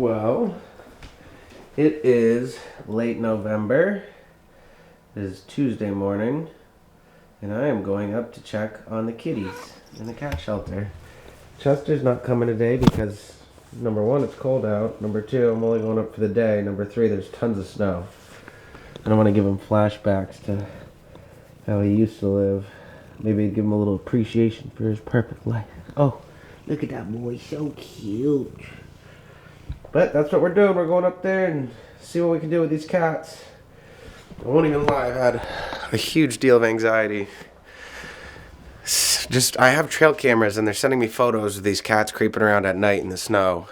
Well, it is late November. It is Tuesday morning, and I am going up to check on the kitties in the cat shelter. Chester's not coming today because, number one, it's cold out. Number two, I'm only going up for the day. Number three, there's tons of snow. I don't want to give him flashbacks to how he used to live. Maybe give him a little appreciation for his perfect life. Oh, look at that boy, so cute. But that's what we're doing. We're going up there and see what we can do with these cats. I won't even lie, I've had a huge deal of anxiety. I have trail cameras and they're sending me photos of these cats creeping around at night in the snow.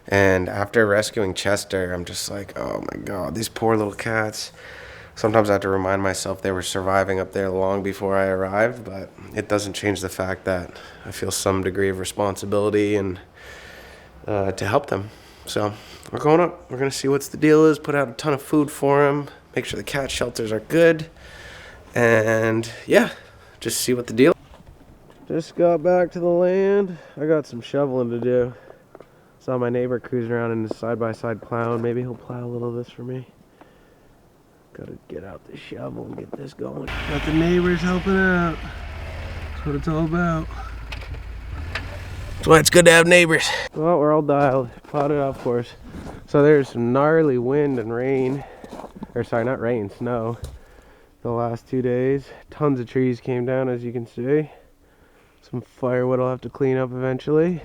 And after rescuing Chester, I'm just like, oh my God, these poor little cats. Sometimes I have to remind myself they were surviving up there long before I arrived, but it doesn't change the fact that I feel some degree of responsibility and to help them. So we're going up. We're going to see what the deal is, put out a ton of food for them, make sure the cat shelters are good, and yeah, just see what the deal is. Just got back to the land. I got some shoveling to do. Saw my neighbor cruising around in his side-by-side plowing. Maybe he'll plow a little of this for me. Gotta get out the shovel and get this going. Got the neighbors helping out. That's what it's all about. That's why it's good to have neighbors. Well, we're all dialed. Plowed it out for us. So there's some gnarly wind and rain. Or sorry, not rain, snow. The last 2 days. Tons of trees came down, as you can see. Some firewood I'll have to clean up eventually.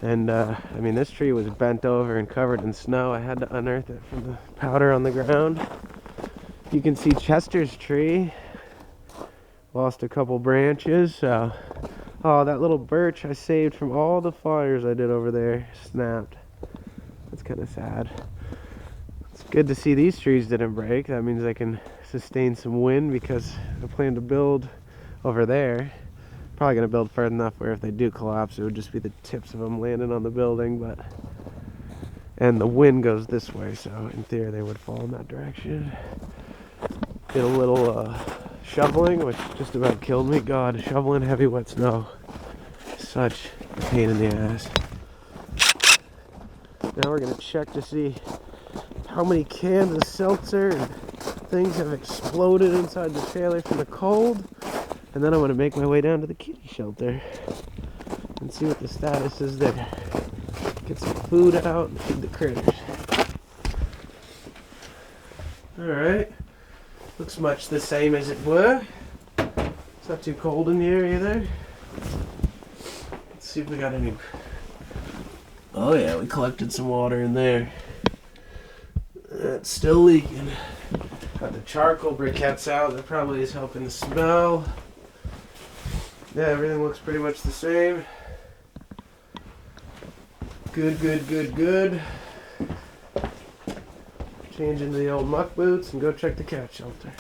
And I mean, this tree was bent over and covered in snow. I had to unearth it from the powder on the ground. You can see Chester's tree lost a couple branches. So, oh, that little birch I saved from all the fires I did over there snapped. That's kind of sad. It's good to see these trees didn't break. That means I can sustain some wind because I plan to build over there. Probably going to build far enough where if they do collapse, it would just be the tips of them landing on the building, and the wind goes this way, so in theory they would fall in that direction. Did a little shoveling, which just about killed me. God, shoveling heavy wet snow. Such a pain in the ass. Now we're going to check to see how many cans of seltzer and things have exploded inside the trailer from the cold. And then I'm going to make my way down to the kitty shelter and see what the status is there. Get some food out and feed the critters. Alright. Looks much the same as it were. It's not too cold in here either. Let's see if we got any... Oh yeah, we collected some water in there. It's still leaking. Got the charcoal briquettes out. That probably is helping the smell. Yeah, everything looks pretty much the same. Good, good, good, good. Change into the old muck boots and go check the cat shelter.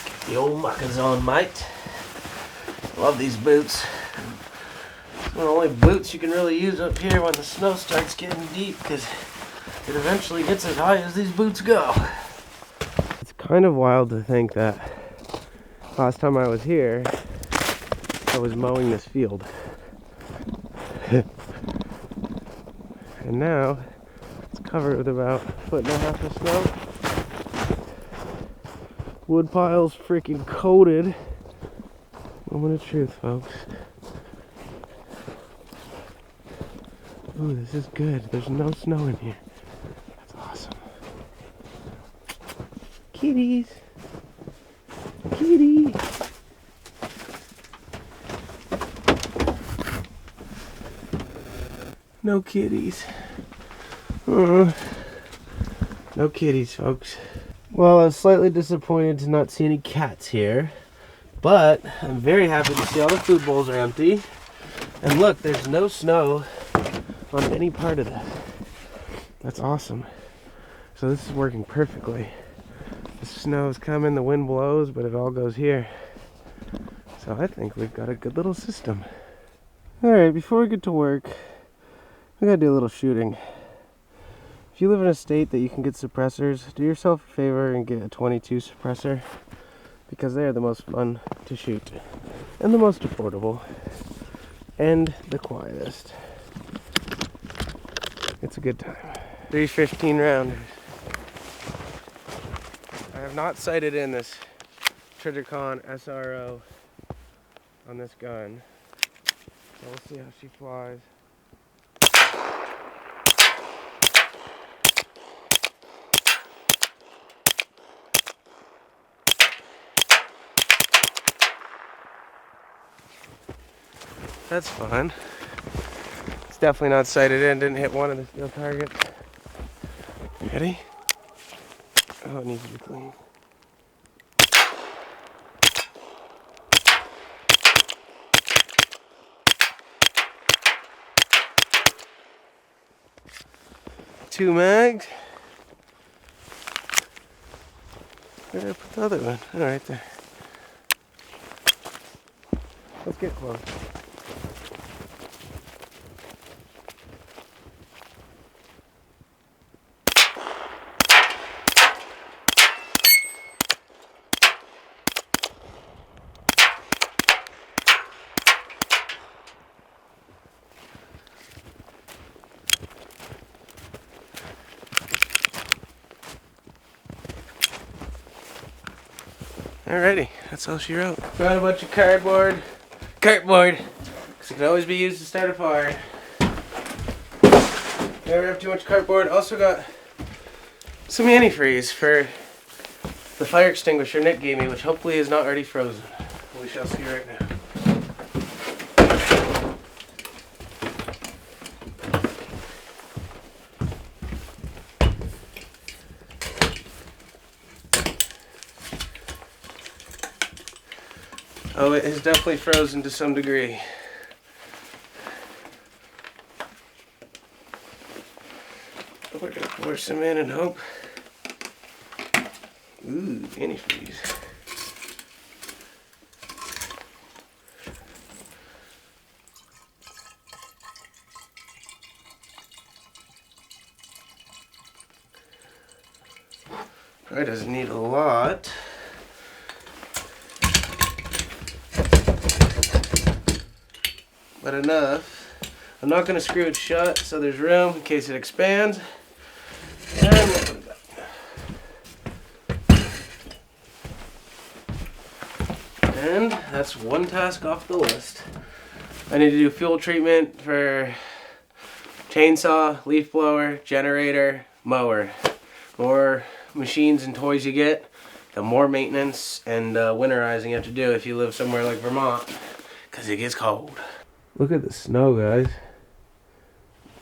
Get the old muckers on, mate. Love these boots. It's one of the only boots you can really use up here when the snow starts getting deep, because it eventually gets as high as these boots go. It's kind of wild to think that last time I was here, I was mowing this field. And now, it's covered with about 1.5 feet of snow. Wood pile's freaking coated. Moment of truth, folks. Ooh, this is good. There's no snow in here. That's awesome. Kitties. Kitty. No kitties. No kitties, folks. Well, I was slightly disappointed to not see any cats here, but I'm very happy to see all the food bowls are empty. And look, there's no snow on any part of that. That's awesome. So this is working perfectly. The snow is coming, the wind blows, but it all goes here. So I think we've got a good little system. Alright, before we get to work, we gotta do a little shooting. If you live in a state that you can get suppressors, do yourself a favor and get a 22 suppressor, because they are the most fun to shoot and the most affordable and the quietest. It's a good time. 315 rounders. I have not sighted in this Trijicon SRO on this gun. So we'll see how she flies. That's fun. It's definitely not sighted in. Didn't hit one of the steel targets. Ready? Oh, it needs to be clean. Two mags. Where did I put the other one? Oh, right there. Let's get close. Alrighty, that's all she wrote. Got a bunch of cardboard, because it can always be used to start a fire. Never have too much cardboard. Also got some antifreeze for the fire extinguisher Nick gave me, which hopefully is not already frozen. We shall see right now. Oh, it is definitely frozen to some degree. We're gonna pour some in and hope. Ooh, antifreeze. Probably doesn't need a lot. But enough. I'm not going to screw it shut so there's room in case it expands. And we'll put it back. And that's one task off the list. I need to do fuel treatment for chainsaw, leaf blower, generator, mower. More machines and toys you get, the more maintenance and winterizing you have to do if you live somewhere like Vermont, because it gets cold. Look at the snow, guys.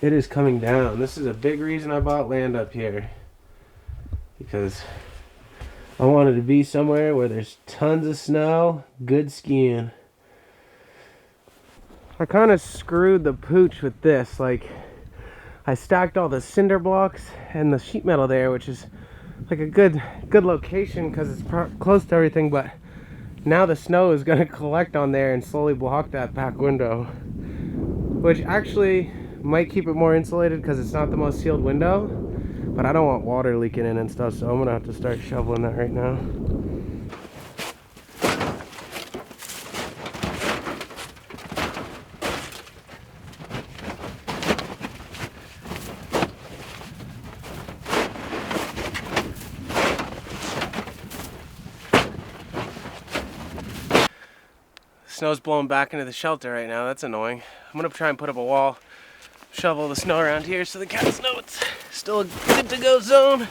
It is coming down. This is a big reason I bought land up here, because I wanted to be somewhere where there's tons of snow, good skiing. I kind of screwed the pooch with this. Like, I stacked all the cinder blocks and the sheet metal there, which is like a good location because it's close to everything, but now the snow is going to collect on there and slowly block that back window, which actually might keep it more insulated because it's not the most sealed window, but I don't want water leaking in and stuff, so I'm going to have to start shoveling that right now. Snow's blowing back into the shelter right now. That's annoying. I'm gonna try and put up a wall, shovel the snow around here so the cats know it's still a good to go zone.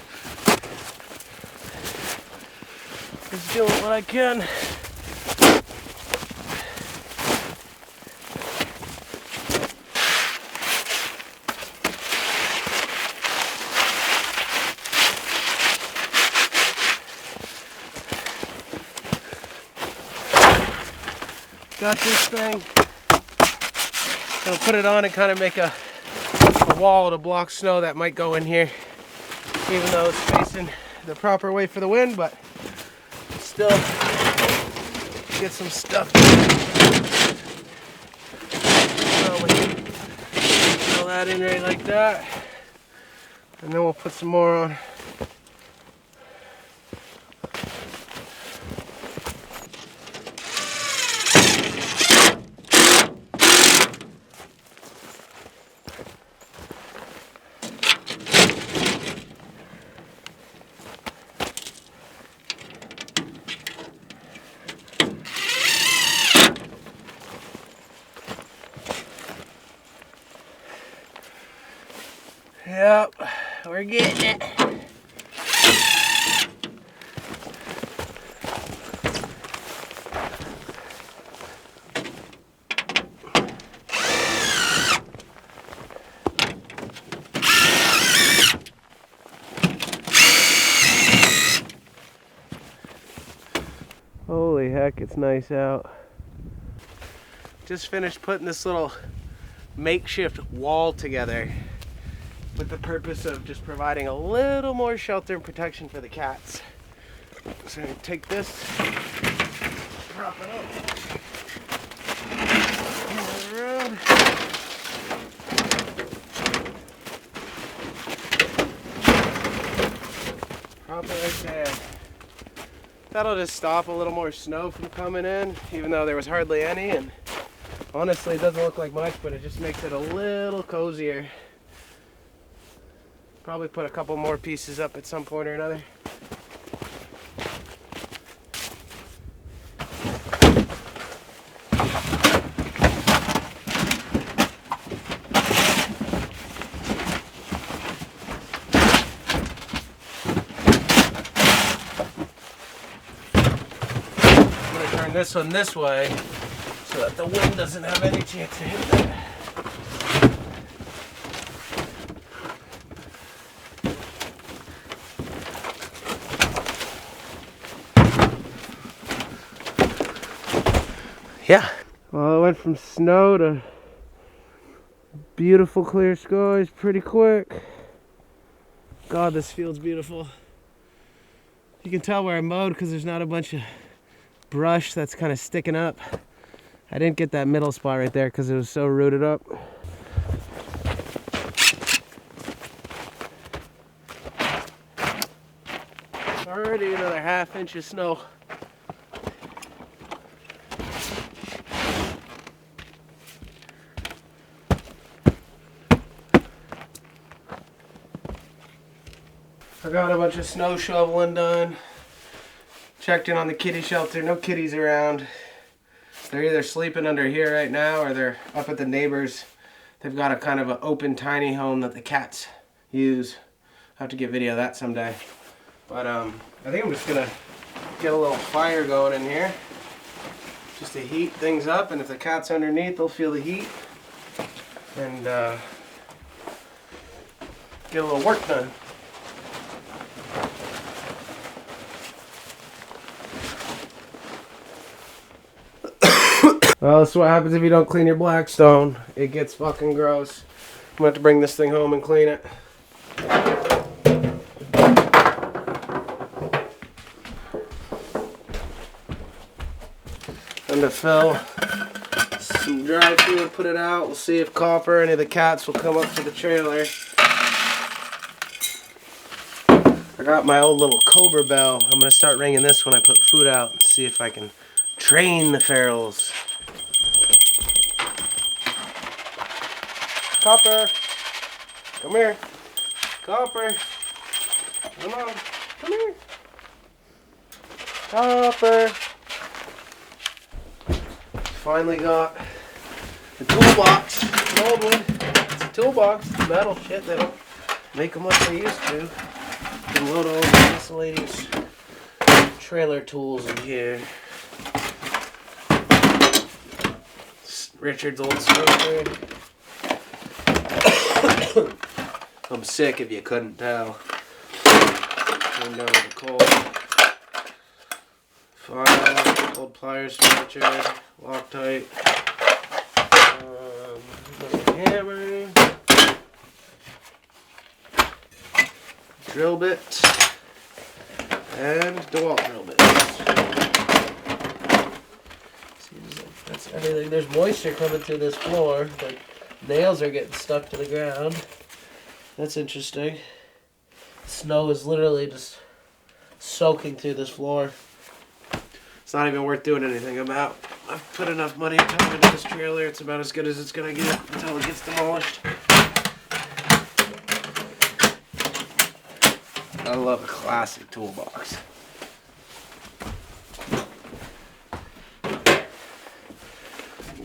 Just doing what I can. Got this thing. Gonna put it on and kind of make a wall to block snow that might go in here, even though it's facing the proper way for the wind, but still get some stuff. So we fill that in right like that, and then we'll put some more on. Yep, we're getting it. Holy heck, it's nice out. Just finished putting this little makeshift wall together with the purpose of just providing a little more shelter and protection for the cats. So I'm gonna take this, prop it up, around. Prop it right there. That'll just stop a little more snow from coming in, even though there was hardly any, and honestly it doesn't look like much, but it just makes it a little cozier. Probably put a couple more pieces up at some point or another. This one this way so that the wind doesn't have any chance to hit that. Yeah. Well, it went from snow to beautiful clear skies pretty quick. God, this field's beautiful. You can tell where I mowed because there's not a bunch of brush that's kind of sticking up. I didn't get that middle spot right there because it was so rooted up. Already another ½ inch of snow. I got a bunch of snow shoveling done. Checked in on the kitty shelter, no kitties around. They're either sleeping under here right now or they're up at the neighbors. They've got a kind of an open tiny home that the cats use. I'll have to get video of that someday. But I think I'm just gonna get a little fire going in here just to heat things up, and if the cat's underneath they'll feel the heat and get a little work done. Well, this is what happens if you don't clean your Blackstone. It gets fucking gross. I'm gonna have to bring this thing home and clean it. And to fill some dry food, put it out. We'll see if Copper, any of the cats will come up to the trailer. I got my old little Cobra bell. I'm gonna start ringing this when I put food out and see if I can train the ferals. Copper, come here. Copper, come on, come here. Copper. Finally got the toolbox. An old one. It's a toolbox. It's metal shit. They don't make them like they used to. You can load all the miscellaneous trailer tools in here. Richard's old smoker. I'm sick if you couldn't tell. Came down with a cold. File, old pliers from Richard, Loctite, hammer, drill bit, and DeWalt drill bit. Seems like that's everything. There's moisture coming through this floor, like nails are getting stuck to the ground. That's interesting. Snow is literally just soaking through this floor. It's not even worth doing anything about. I've put enough money and time into this trailer. It's about as good as it's gonna get until it gets demolished. I love a classic toolbox.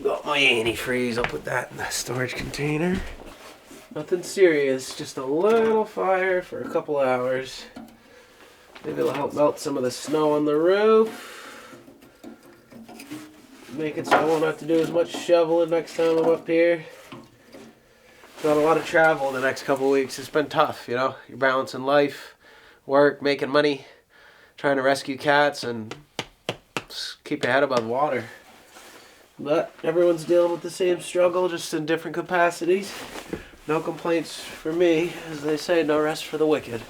Got my antifreeze. I'll put that in the storage container. Nothing serious, just a little fire for a couple hours. Maybe it'll help melt some of the snow on the roof. Make it so I won't have to do as much shoveling next time I'm up here. Got a lot of travel the next couple weeks. It's been tough, you know. You're balancing life, work, making money, trying to rescue cats, and just keep your head above water. But everyone's dealing with the same struggle, just in different capacities. No complaints for me. As they say, no rest for the wicked.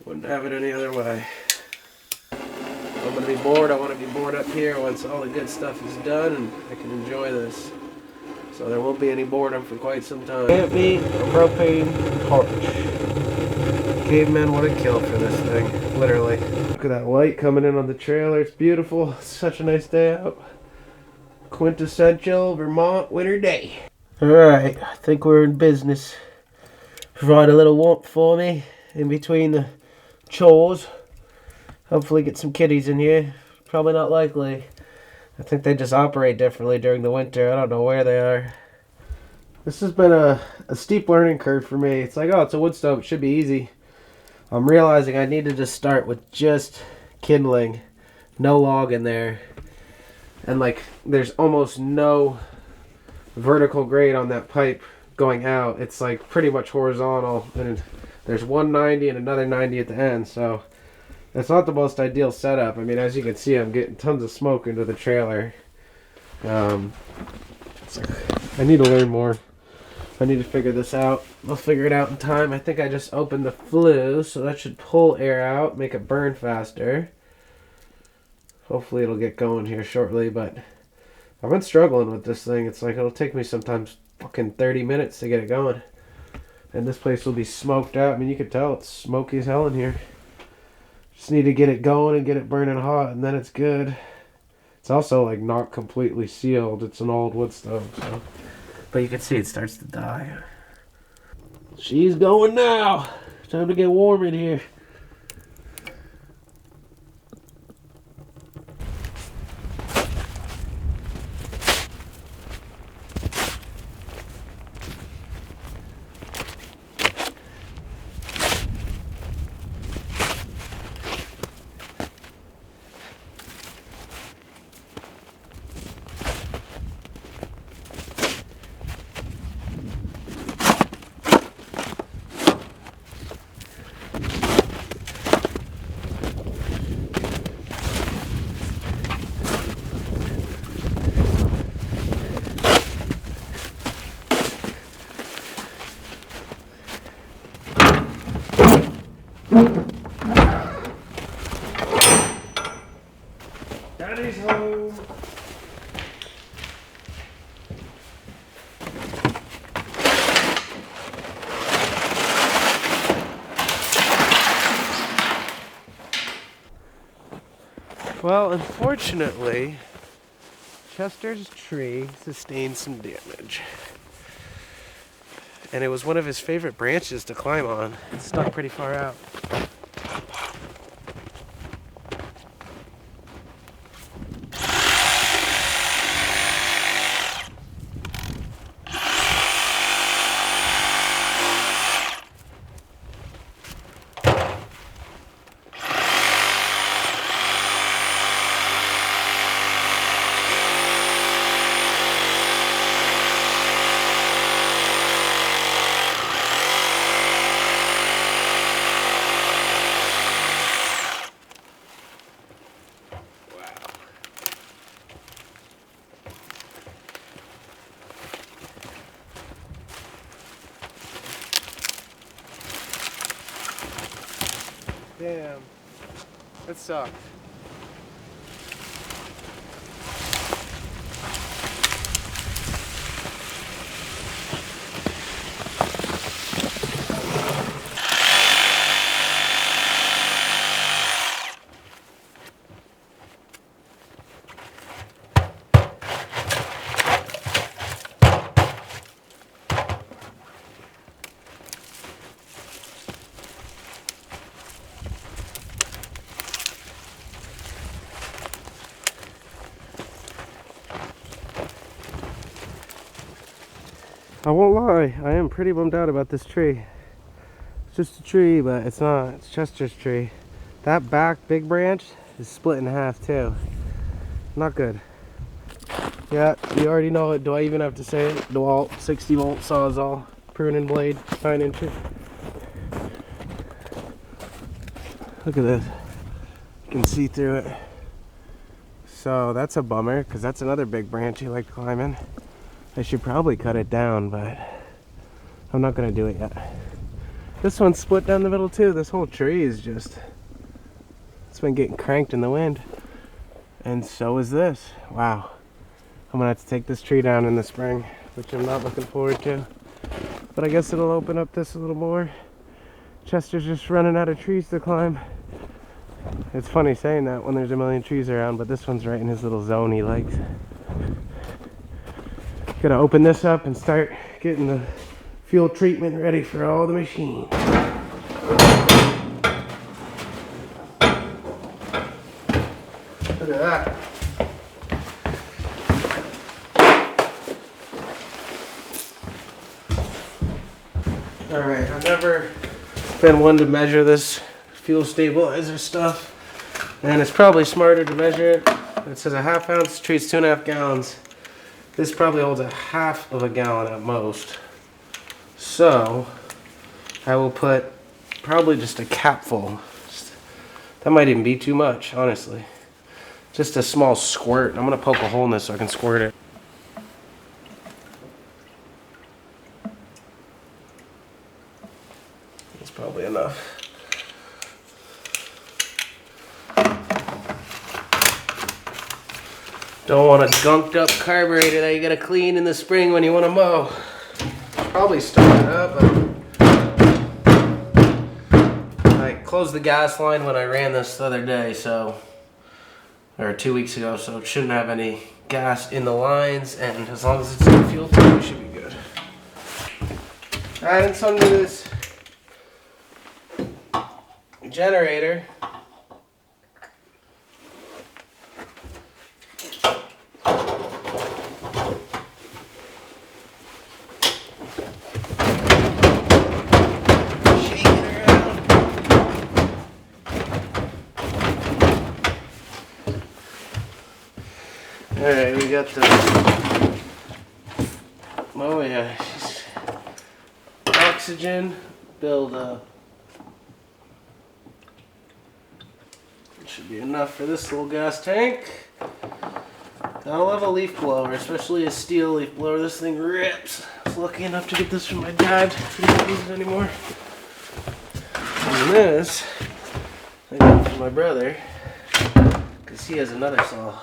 Wouldn't have it any other way. If I'm going to be bored, I want to be bored up here once all the good stuff is done and I can enjoy this. So there won't be any boredom for quite some time. Can't beat a propane torch. Cavemen would have killed for this thing, literally. Look at that light coming in on the trailer. It's beautiful. It's such a nice day out. Quintessential Vermont winter day. Alright, I think we're in business. Provide a little warmth for me in between the chores. Hopefully get some kitties in here. Probably not likely. I think they just operate differently during the winter. I don't know where they are. This has been a steep learning curve for me. It's like, oh, it's a wood stove. It should be easy. I'm realizing I need to just start with just kindling. No log in there. And like, there's almost no vertical grade on that pipe going out. It's like pretty much horizontal. And there's one 90 and another 90 at the end. So it's not the most ideal setup. I mean, as you can see, I'm getting tons of smoke into the trailer. I need to learn more. I need to figure this out. I'll figure it out in time. I think I just opened the flue, so that should pull air out, make it burn faster. Hopefully it'll get going here shortly, but I've been struggling with this thing. It's like it'll take me sometimes fucking 30 minutes to get it going. And this place will be smoked out. I mean, you can tell it's smoky as hell in here. Just need to get it going and get it burning hot, and then it's good. It's also like not completely sealed. It's an old wood stove, so. But you can see it starts to die. She's going now. Time to get warm in here. Daddy's home. Well, unfortunately, Chester's tree sustained some damage. And it was one of his favorite branches to climb on. It's stuck pretty far out. Damn, that sucked. I won't lie, I am pretty bummed out about this tree. It's just a tree, but it's not. It's Chester's tree. That back big branch is split in half too. Not good. Yeah, you already know it. Do I even have to say it? DeWalt 60-volt Sawzall pruning blade, 9 inches. Look at this. You can see through it. So that's a bummer, because that's another big branch you like climbing. I should probably cut it down, but I'm not going to do it yet. This one's split down the middle too. This whole tree is just, it's been getting cranked in the wind. And so is this. Wow. I'm going to have to take this tree down in the spring, which I'm not looking forward to. But I guess it'll open up this a little more. Chester's just running out of trees to climb. It's funny saying that when there's a million trees around, but this one's right in his little zone he likes. Gonna open this up and start getting the fuel treatment ready for all the machines. Look at that. Alright, I've never been one to measure this fuel stabilizer stuff, and it's probably smarter to measure it. It says a ½ ounce treats 2.5 gallons. This probably holds a ½ of a gallon at most. So I will put probably just a capful. That might even be too much, honestly. Just a small squirt. I'm gonna poke a hole in this so I can squirt it. That's probably enough. Don't want a gunked up carburetor that you gotta clean in the spring when you want to mow. Probably start it up, but I closed the gas line when I ran this the other day, or 2 weeks ago, so it shouldn't have any gas in the lines, and as long as it's in fuel tank, it should be good. Adding some to this generator. Alright, we got the, oh yeah, oxygen buildup. It should be enough for this little gas tank. Gotta love a leaf blower, especially a steel leaf blower. This thing rips. I was lucky enough to get this from my dad. He doesn't use it anymore. And this, I got from my brother, because he has another saw.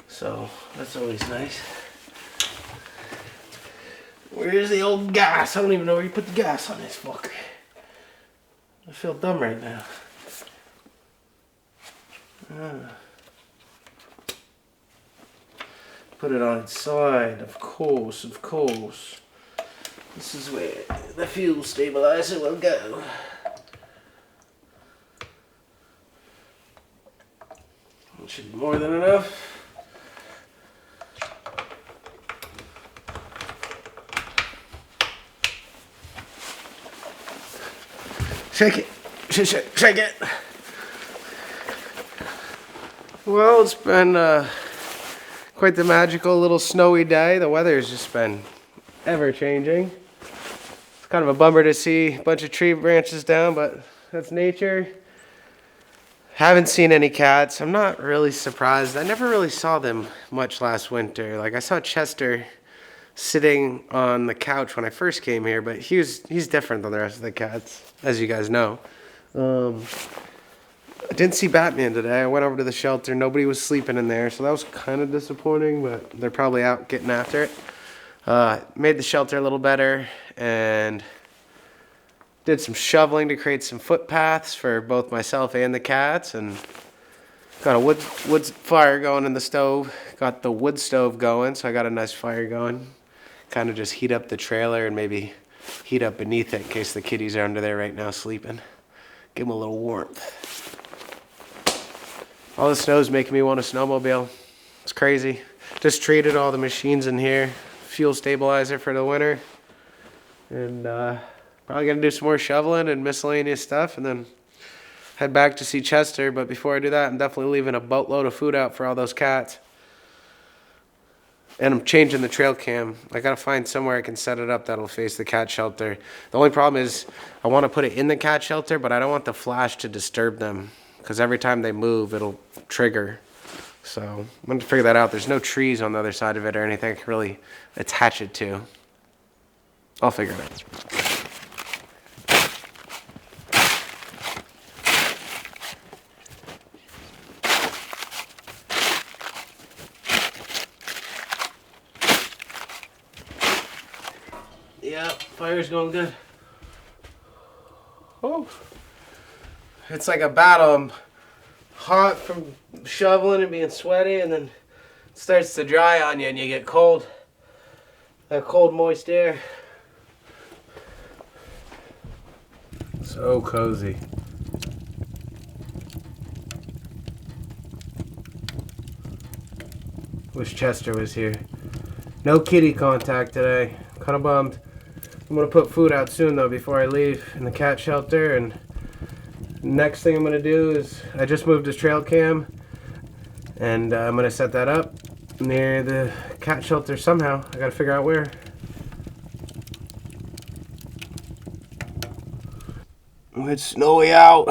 So that's always nice. Where's the old gas? I don't even know where you put the gas on this fucker. I feel dumb right now. Put it on its side, of course, of course. This is where the fuel stabilizer will go. It should be more than enough. Shake it. Shake it. Well, it's been quite the magical little snowy day. The weather has just been ever changing. It's kind of a bummer to see a bunch of tree branches down, but that's nature. Haven't seen any cats. I'm not really surprised. I never really saw them much last winter. Like, I saw Chester sitting on the couch when I first came here, but he's different than the rest of the cats, as you guys know. I didn't see Batman today. I went over to the shelter. Nobody was sleeping in there, so that was kind of disappointing, but they're probably out getting after it. Made the shelter a little better and did some shoveling to create some footpaths for both myself and the cats, and got a wood fire going in the stove. Got the wood stove going, so I got a nice fire going. Kind of just heat up the trailer and maybe heat up beneath it in case the kitties are under there right now sleeping. Give them a little warmth. All the snow's making me want a snowmobile. It's crazy. Just treated all the machines in here a fuel stabilizer for the winter. And probably gonna do some more shoveling and miscellaneous stuff, and then head back to see Chester. But before I do that, I'm definitely leaving a boatload of food out for all those cats. And I'm changing the trail cam. I gotta find somewhere I can set it up that'll face the cat shelter. The only problem is I want to put it in the cat shelter, but I don't want the flash to disturb them, because every time they move, it'll trigger. So I'm going to figure that out. There's no trees on the other side of it or anything I can really attach it to. I'll figure it out. Yeah, fire's going good. Oh, it's like a battle. I'm hot from shoveling and being sweaty, and then it starts to dry on you and you get cold. That cold, moist air. So cozy. Wish Chester was here. No kitty contact today. Kind of bummed. I'm gonna put food out soon though before I leave in the cat shelter, and next thing I'm gonna do is I just moved this trail cam, and I'm gonna set that up near the cat shelter somehow. I gotta figure out where. It's snowy out.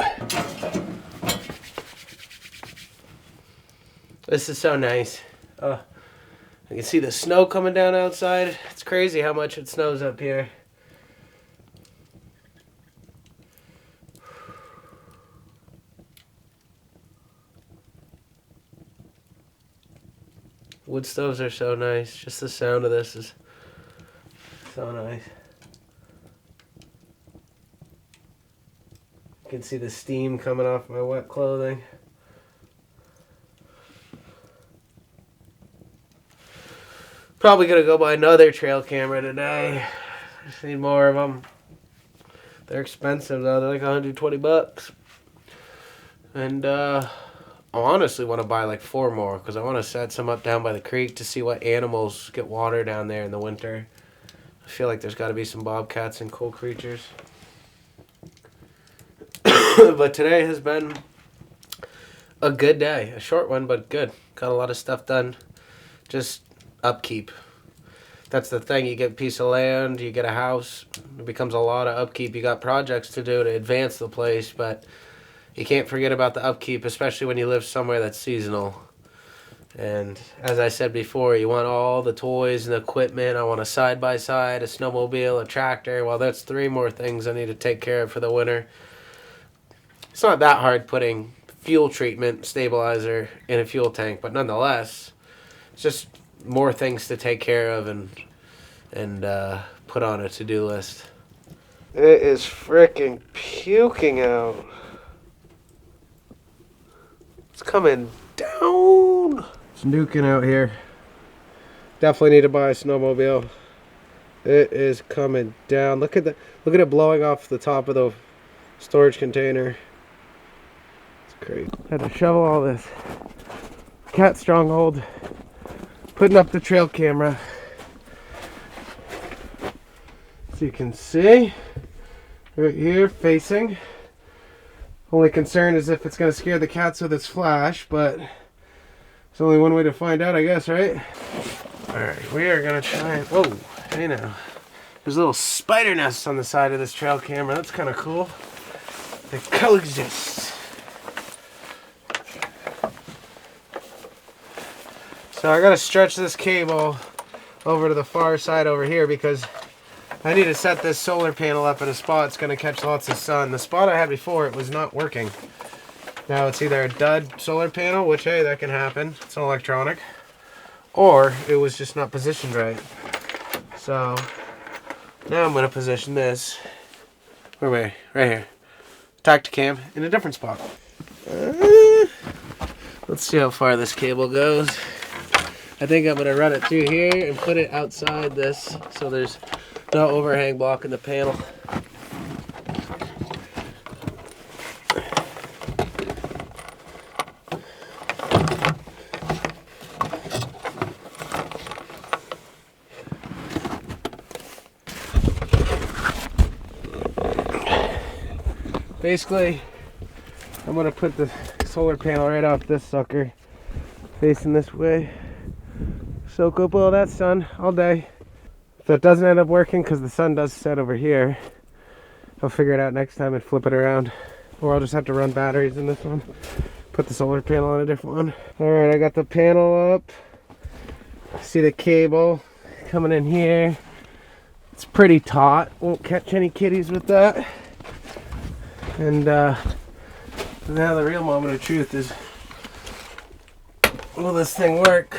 This is so nice. I can see the snow coming down outside. It's crazy how much it snows up here. Wood stoves are so nice. Just the sound of this is so nice. You can see the steam coming off my wet clothing. Probably gonna go buy another trail camera today. Just need more of them. They're expensive though. They're like 120 bucks. And I honestly want to buy like 4 more, because I want to set some up down by the creek to see what animals get water down there in the winter. I feel like there's got to be some bobcats and cool creatures. But today has been a good day. A short one, but good. Got a lot of stuff done. Just upkeep. That's the thing. You get a piece of land, you get a house, it becomes a lot of upkeep. You got projects to do to advance the place, but you can't forget about the upkeep, especially when you live somewhere that's seasonal. And as I said before, you want all the toys and equipment. I want a side-by-side, a snowmobile, a tractor. Well, that's 3 more things I need to take care of for the winter. It's not that hard putting fuel treatment stabilizer in a fuel tank, but nonetheless, it's just more things to take care of and put on a to-do list. It is freaking puking out. It's coming down. It's nuking out here. Definitely need to buy a snowmobile. It is coming down. Look at it blowing off the top of the storage container. It's crazy. Had to shovel all this cat stronghold. Putting up the trail camera. So you can see right here facing. Only concern is if it's going to scare the cats with its flash, but there's only one way to find out, I guess, right? Alright, we are going to try it. Whoa, hey now. There's little spider nests on the side of this trail camera. That's kind of cool. They coexist. So I got to stretch this cable over to the far side over here, because I need to set this solar panel up in a spot it's going to catch lots of sun. The spot I had before, it was not working. Now it's either a dud solar panel, which, hey, that can happen. It's an electronic. Or it was just not positioned right. So now I'm going to position this. Where are we? Right here. Tacticam in a different spot. Let's see how far this cable goes. I think I'm going to run it through here and put it outside this so there's no overhang blocking the panel. basically, I'm gonna put the solar panel right off this sucker, facing this way. Soak up all that sun all day. If it doesn't end up working because the sun does set over here, I'll figure it out next time and flip it around. Or I'll just have to run batteries in this one. Put the solar panel on a different one. Alright, I got the panel up. See the cable coming in here. It's pretty taut. Won't catch any kitties with that. And now the real moment of truth is, will this thing work?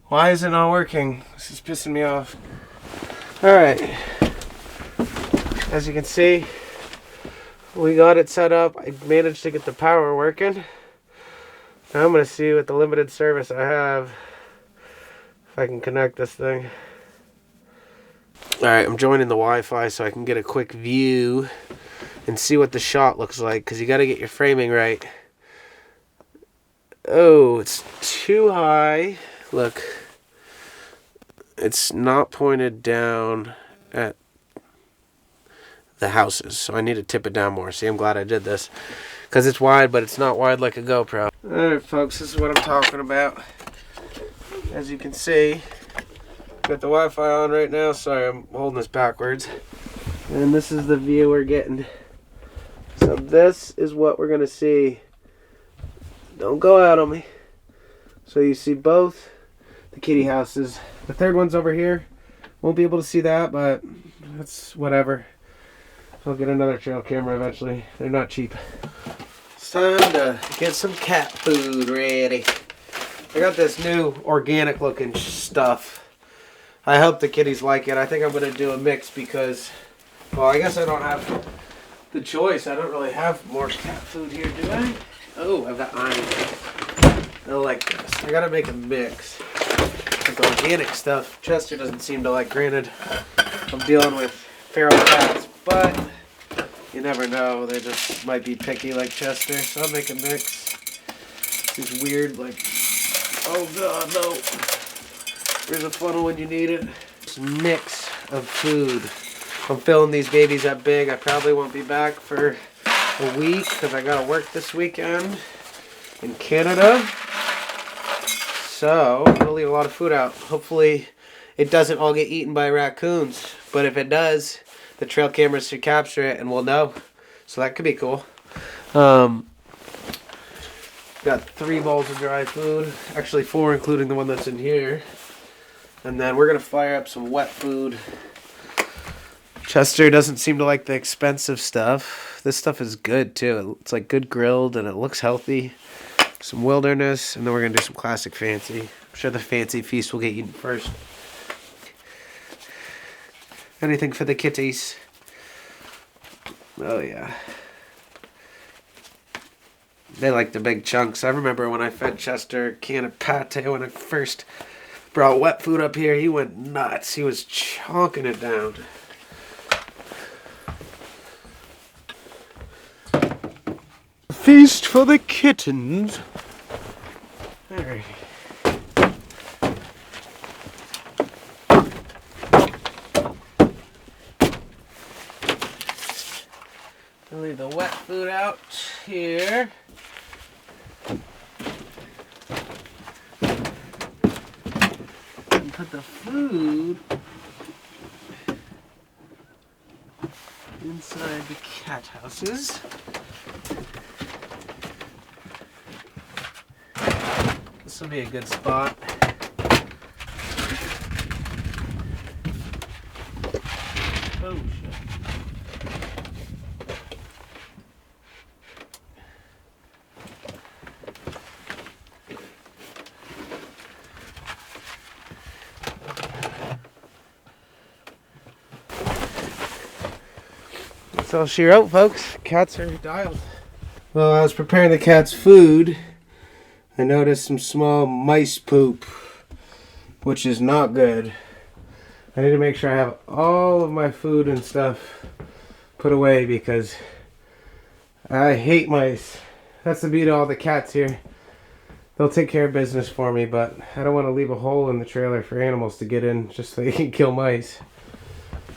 Why is it not working? This is pissing me off. Alright. As you can see, we got it set up. I managed to get the power working. Now I'm going to see with the limited service I have if I can connect this thing. Alright, I'm joining the Wi-Fi so I can get a quick view and see what the shot looks like, because you got to get your framing right. Oh, it's too high. Look, it's not pointed down at the houses, so I need to tip it down more. See, I'm glad I did this, because it's wide, but it's not wide like a GoPro. Alright folks, this is what I'm talking about. As you can see, got the Wi-Fi on right now. Sorry, I'm holding this backwards. And this is the view we're getting. So this is what we're going to see. Don't go out on me. So you see both the kitty houses. The third one's over here. Won't be able to see that, but that's whatever. I'll get another trail camera eventually. They're not cheap. It's time to get some cat food ready. I got this new organic looking stuff. I hope the kitties like it. I think I'm going to do a mix because, well, I guess I don't have the choice. I don't really have more cat food here, do I? Oh, I've got iron. I like this. I got to make a mix with organic stuff. Chester doesn't seem to like. Granted, I'm dealing with feral cats, but you never know. They just might be picky like Chester, so I'll make a mix. These weird, like, oh god, no. Here's a funnel when you need it. This mix of food. I'm filling these babies up big. I probably won't be back for a week because I gotta work this weekend in Canada. So I'm gonna leave a lot of food out. Hopefully it doesn't all get eaten by raccoons. But if it does, the trail cameras should capture it and we'll know. So that could be cool. Got 3 bowls of dry food. Actually 4, including the one that's in here. And then we're going to fire up some wet food. Chester doesn't seem to like the expensive stuff. This stuff is good too. It's like good grilled and it looks healthy. Some wilderness, and then we're going to do some classic fancy. I'm sure the fancy feast will get eaten first. Anything for the kitties. Oh yeah. They like the big chunks. I remember when I fed Chester a can of pate when I first brought wet food up here. He went nuts. He was chonking it down. Feast for the kittens. Alright. I'll leave the wet food out here. And put the food inside the cat houses. This will be a good spot. Oh shit. That's all she wrote, folks. Cats are dialed. Well, I was preparing the cat's food. I noticed some small mice poop, which is not good. I need to make sure I have all of my food and stuff put away because I hate mice. That's the beauty of all the cats here. They'll take care of business for me, but I don't want to leave a hole in the trailer for animals to get in just so they can kill mice.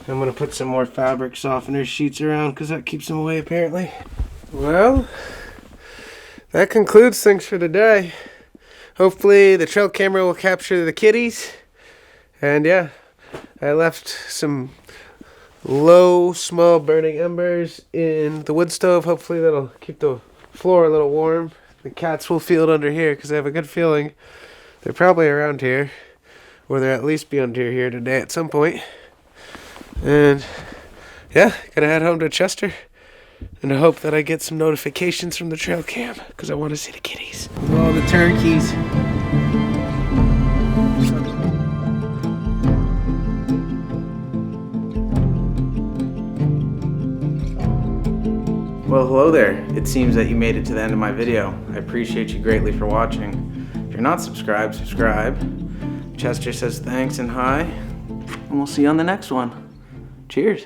I'm gonna put some more fabric softener sheets around because that keeps them away apparently. Well, that concludes things for today. Hopefully the trail camera will capture the kitties. And yeah, I left some low, small burning embers in the wood stove. Hopefully that'll keep the floor a little warm. The cats will feel it under here because I have a good feeling they're probably around here, or they'll at least be under here today at some point. And yeah, gonna head home to Chester and I hope that I get some notifications from the trail cam because I want to see the kitties. All the turkeys. Well, hello there. It seems that you made it to the end of my video. I appreciate you greatly for watching. If you're not subscribed, subscribe. Chester says thanks and hi, and we'll see you on the next one. Cheers.